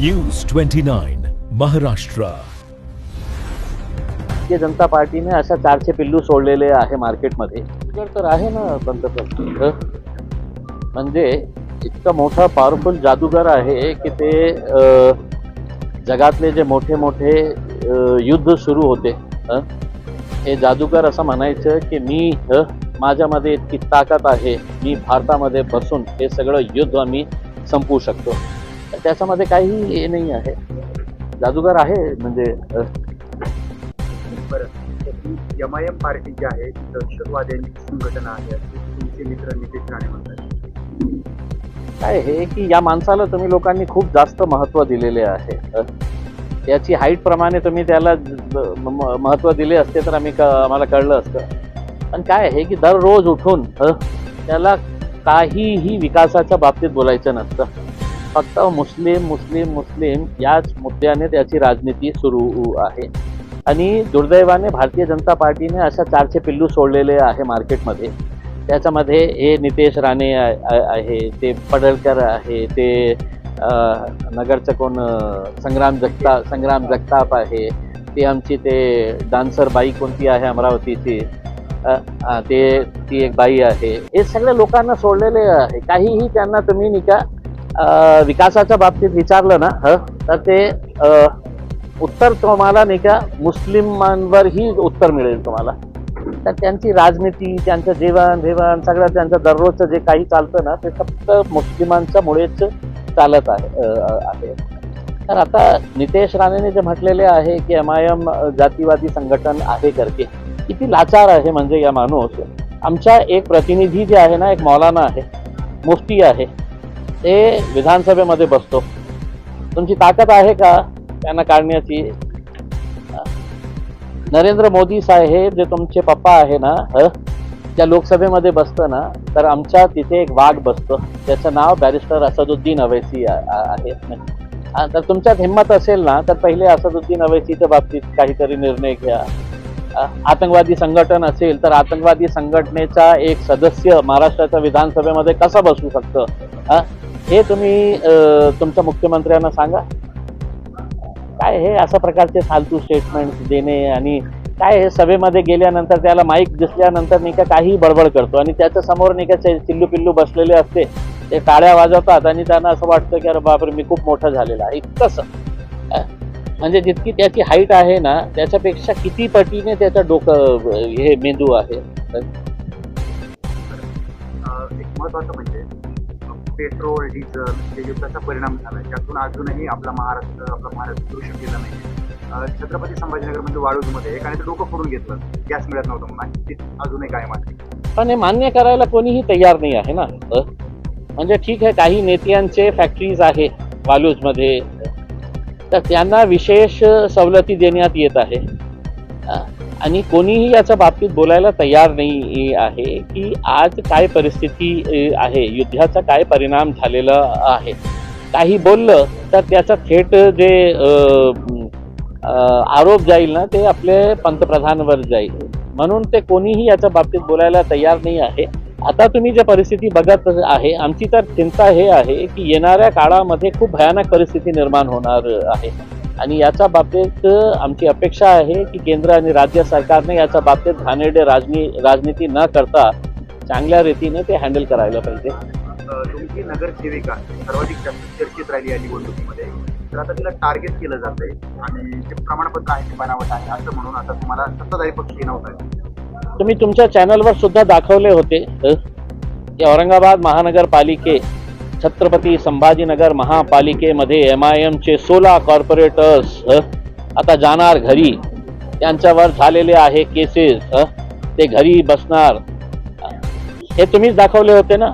News 29 Maharashtra. Bharatiya Janata पार्टीने अशा 400 पिल्लू सोडलेले आहे मार्केटमध्ये. तर आहे ना पंतप्रधान, म्हणजे इतका मोठा पॉवरफुल जादूगार आहे की ते जगातले जे मोठे मोठे युद्ध सुरू होते, हे जादूगार असं म्हणायचं की मी माझ्यामध्ये इतकी ताकद आहे, मी भारतामध्ये बसून हे सगळं युद्ध आम्ही संपवू शकतो. त्याच्यामध्ये काही हे नाही आहे, जादूगार आहे म्हणजे. एमआयएम पार्टी जी आहे ती दहशतवाद्यांची संघटना आहे असे तुमचे मित्र नितेश राणे म्हणतात. काय हे की या माणसाला तुम्ही लोकांनी खूप जास्त महत्त्व दिलेले आहे. त्याची हाईट प्रमाणे तुम्ही त्याला महत्त्व दिले असते तर आम्हाला कळलं असतं. पण काय आहे की दररोज उठून त्याला काहीही विकासाच्या बाबतीत बोलायचं नसतं. फक्त मुस्लिम मुस्लिम मुस्लिम याच मुद्द्याने त्याची राजनीती सुरू आहे. आणि दुर्दैवाने भारतीय जनता पार्टीने अशा 400 पिल्लू सोडलेले आहे मार्केटमध्ये. त्याच्यामध्ये हे नितेश राणे आहे, ते पडळकर आहे, ते नगरचं कोण संग्राम जगताप आहे, ते आमची ते डान्सर बाई कोणती आहे अमरावतीची, ती एक बाई आहे. हे सगळ्या लोकांना सोडलेले आहे. काहीही त्यांना तुम्ही नाही का विकासाच्या बाबतीत विचारलं ना तर ते उत्तर तुम्हाला नाही का मुस्लिमांवरही उत्तर मिळेल तुम्हाला. तर त्यांची राजनीती, त्यांचं जेवण सगळं त्यांचं दररोजचं जे काही चालतं ना ते फक्त मुस्लिमांच्या मुळेच चालत आहे. तर आता नितेश राणेने जे म्हटलेले आहे की एमआयएम जातीवादी संघटन आहे करके, किती लाचार आहे म्हणजे या माणूस. आमच्या एक प्रतिनिधी जे आहे ना, एक मौलाना आहे, मुफ्ती आहे, ते विधानसभेमध्ये बसतो. तुमची ताकद आहे का त्यांना काढण्याची? नरेंद्र मोदी साहेब जे तुमचे पप्पा आहे ना, त्या लोकसभेमध्ये बसतं ना, तर आमच्या तिथे एक वाघ बसतो, त्याचं नाव बॅरिस्टर असदुद्दीन अवैसी आहे. तर तुमच्यात हिंमत असेल ना तर पहिले असदुद्दीन अवैसीच्या बाबतीत काहीतरी निर्णय घ्या. आतंकवादी संघटन असेल तर आतंकवादी संघटनेचा एक सदस्य महाराष्ट्राच्या विधानसभेमध्ये कसा बसू शकतं, हे तुम्ही तुमच्या मुख्यमंत्र्यांना सांगा. काय हे अशा प्रकारचे फालतू स्टेटमेंट देणे, आणि काय हे सभेमध्ये गेल्यानंतर त्याला माईक दिसल्यानंतर नाही का काही बडबड करतो आणि त्याच्या समोर नाही का चिल्लू पिल्लू बसलेले असते, ते टाळ्या वाजवतात आणि त्यांना असं वाटतं की अरे बापरे मी खूप मोठा झालेला आहे. इतकंसं म्हणजे जितकी त्याची हाईट आहे ना त्याच्यापेक्षा किती पटीने त्याचं डोकं हे मेंदू आहे. एक महत्वाचं म्हणजे पेट्रोल डिझेल हे युद्धाचा परिणाम झाला, त्यातून अजूनही आपला महाराष्ट्र करू शकलेला नाही. छत्रपती संभाजीनगरमध्ये वाळूजमध्ये एकाने डोकं फोडून घेतलं, गॅस मिळत नव्हतं म्हणून, अजूनही काय माहिती. पण हे मान्य करायला कोणीही तयार नाही आहे ना. म्हणजे ठीक आहे, काही नेत्यांचे फॅक्टरीज आहे वालूजमध्ये, तर त्यांना विशेष सवलती देण्यात येत आहे आणि कोणीही याच्या बाबतीत बोलायला तयार नाही आहे की आज काय परिस्थिती आहे, युद्धाचा काय परिणाम झालेला आहे. काही बोललं तर त्याचा थेट जे आरोप जाईल ना ते आपले पंतप्रधानांवर जाईल, म्हणून ते कोणीही याच्या बाबतीत बोलायला तयार नाही आहे. आता तुम्ही जे परिस्थिती बघत आहे, आमची तर चिंता हे आहे की येणाऱ्या काळामध्ये खूप भयानक परिस्थिती निर्माण होणार आहे आणि याच्या बाबतीत आमची अपेक्षा आहे की केंद्र आणि राज्य सरकारने याच्या बाबतीत घाणेरडे राजनीती न करता चांगल्या रीतीने ते हँडल करायला पाहिजे. तुमची नगरसेविका सर्वाधिक जास्त चर्चेत राहिली आहे निवडणुकीमध्ये, तर आता तिला टार्गेट केलं जात आहे आणि जे प्रमाणपत्र आहे ते बनावट आहे असं म्हणून आता तुम्हाला सत्ताधारी पक्ष नव्हता. तुम्ही तुमच्या चॅनलवर सुद्धा दाखवले होते की औरंगाबाद महानगरपालिके, छत्रपती संभाजीनगर महापालिकेमध्ये एमआयएमचे 16 कॉर्पोरेटर्स आता जाणार घरी, त्यांच्यावर झालेले आहे केसेस, ते घरी बसणार. हे तुम्हीच दाखवले होते ना,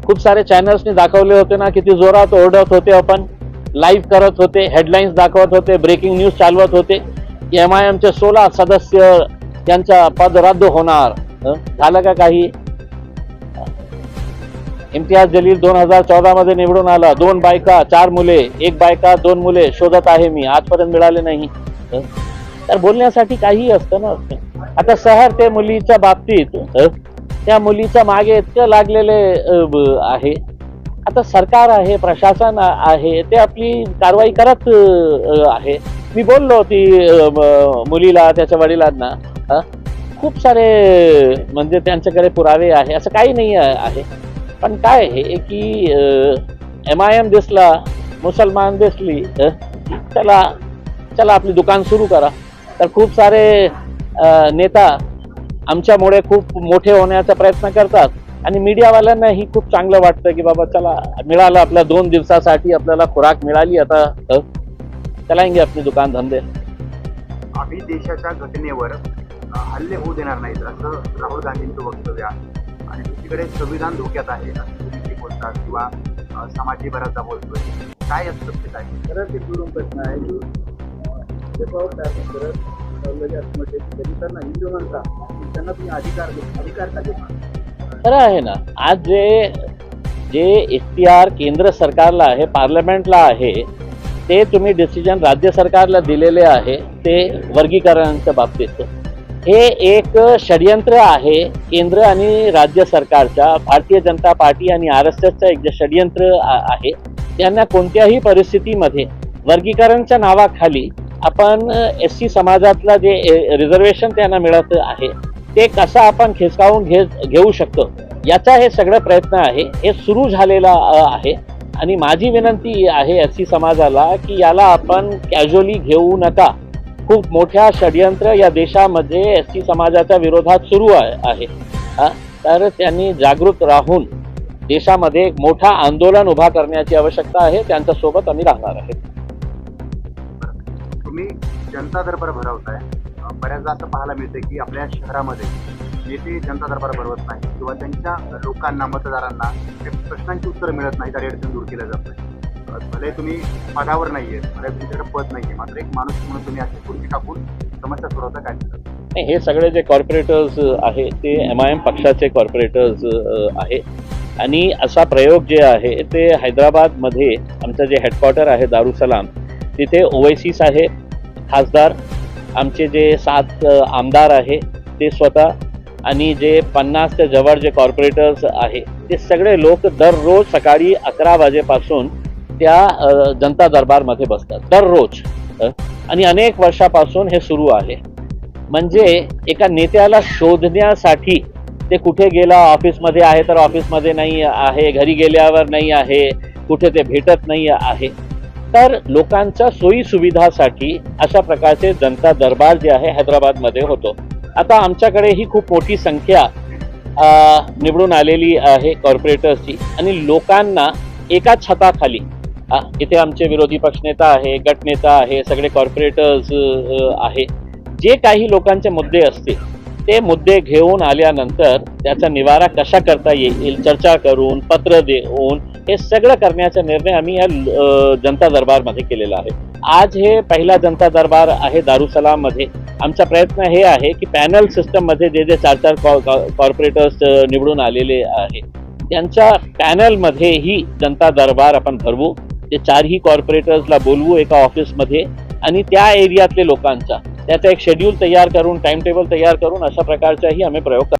खूप सारे चॅनल्सनी दाखवले होते ना, किती जोरात ओरडत होते, आपण लाईव्ह करत होते, हेडलाईन्स दाखवत होते, ब्रेकिंग न्यूज चालवत होते की एमआयएमचे 16 सदस्य त्यांचा पद रद्द होणार. झालं का काही? इम्तियाज जलील 2014 मध्ये निवडून आला, 2 बायका 4 मुले, 1 बायका 2 मुले शोधत आहे मी, आजपर्यंत मिळाले नाही. तर बोलण्यासाठी काही असतं ना. आता सहर ते मुलीच्या बाबतीत त्या मुलीच्या मागे इतकं लागलेले आहे आता सरकार आहे, प्रशासन आहे, ते आपली कारवाई करत आहे. मी बोललो ती मुलीला, त्याच्या वडिलांना, खूप सारे म्हणजे त्यांच्याकडे पुरावे आहे, असं काही नाही आहे. पण काय आहे की MIM दिसला, मुसलमान दिसली, चला चला आपली दुकान सुरू करा. तर खूप सारे नेता आमच्यामुळे खूप मोठे होण्याचा प्रयत्न करतात आणि मीडियावाल्यांनाही खूप चांगलं वाटतं की बाबा चला मिळालं, आपल्या 2 दिवसासाठी आपल्याला खुराक मिळाली, आता चलाएंगे आपली दुकान धंदे. आम्ही देशाच्या घटनेवर हल्ले होऊ देणार नाहीत असं राहुल गांधींचं वक्तव्य आहे आणि दुसरीकडे संविधान धोक्यात आहे असं तुम्ही बोलतात किंवा समाजही बऱ्याचदा बोलतोय. काय असतं ते काय? खरंच एक दुरून प्रश्न आहे की दलितांना हिंदू म्हणता त्यांना तुम्ही अधिकार का देता? खरं आहे ना. आज जे इख्तियार केंद्र सरकारला आहे, पार्लमेंटला आहे, ते तुम्ही डिसिजन राज्य सरकारला दिलेले आहे ते वर्गीकरणाच्या बाबतीत. हे एक षडयंत्र आहे केंद्र आणि राज्य सरकारच्या, भारतीय जनता पार्टी आणि RSSचं एक जे षडयंत्र आहे. त्यांना कोणत्याही परिस्थितीमध्ये वर्गीकरणच्या नावाखाली आपण SC समाजातला जे रिझर्वेशन त्यांना मिळत आहे ते कसं आपण खेचकावून घेऊ शकतो, याचा हे सगळं प्रयत्न आहे. हे सुरू झालेला आहे आणि माझी विनंती आहे SC समाजाला की याला आपण कॅज्युअली घेऊ नका. खूप मोठ्या षडयंत्र या देशामध्ये SC समाजाच्या विरोधात सुरू आहे. तर त्यांनी जागृत राहून देशामध्ये एक मोठा आंदोलन उभा करण्याची आवश्यकता आहे. त्यांच्यासोबत आम्ही राहणार आहे. तुम्ही जनता दरबार भरवताय, बऱ्याचदा असं पाहायला मिळतं की आपल्या शहरामध्ये नेते जनता दरबार भरवत नाही किंवा त्यांच्या लोकांना, मतदारांना प्रश्नांची उत्तरं मिळत नाहीत, अडचण दूर केल्या जात नाही. भले तुम्ही पदावर नाहीये, भले तुमच्याकडे पद नाहीये, मात्र एक माणूस म्हणून तुम्ही अशी खुर्ची टाकून समस्या सोडवता काय? नाही, हे सगळे जे कॉर्पोरेटर्स आहे ते MIM पक्षाचे कॉर्पोरेटर्स आहे आणि असा प्रयोग जे आहे ते हैदराबादमध्ये आमचं जे हेडक्वार्टर आहे दारुसलाम, तिथे OICs आहे, खासदार, आमचे जे 7 आमदार आहे ते स्वतः आणि जे 50च्या जवळ जे कॉर्पोरेटर्स आहे ते सगळे लोक दररोज सकाळी 11 वाजेपासून त्या जनता दरबारमध्ये बसतात दररोज. आणि अनेक वर्षापासून हे सुरू आहे. म्हणजे एका नेत्याला शोधण्यासाठी ते कुठे गेला, ऑफिसमध्ये आहे तर ऑफिसमध्ये नाही आहे, घरी गेल्यावर नाही आहे, कुठे ते भेटत नाही आहे. तर लोकांच्या सोयी सुविधासाठी अशा प्रकारचे जनता दरबार जे आहे हैदराबादमध्ये होतो. आता आमच्याकडे ही खूप मोठी संख्या निवडून आलेली आहे कॉर्पोरेटर्सची आणि लोकांना एका छताखाली, इथे आमचे विरोधी पक्षनेता आहे, गटनेता आहे, सगळे कॉर्पोरेटर्स आहे, जे काही लोकांचे मुद्दे असतील ते मुद्दे घेऊन आल्यानंतर त्याचा निवारा कशा करता येईल चर्चा करून, पत्र देऊन, हे सगळं करण्याचा निर्णय आम्ही या जनता दरबारमध्ये केलेला आहे. आज हे पहिला जनता दरबार आहे दारुसलाममध्ये. आमचा प्रयत्न हे आहे की पॅनल सिस्टममध्ये जे 4 कॉर्पोरेटर्स निवडून आलेले आहे त्यांच्या पॅनलमध्ये ही जनता दरबार आपण भरवू. ते 4ही कॉर्पोरेटर्सला बोलवू एका ऑफिसमध्ये आणि त्या एरियातले लोकांचा त्याचा एक शेड्यूल तयार करून, टाइम टेबल तयार करून अशा प्रकारचाही आम्ही प्रयोग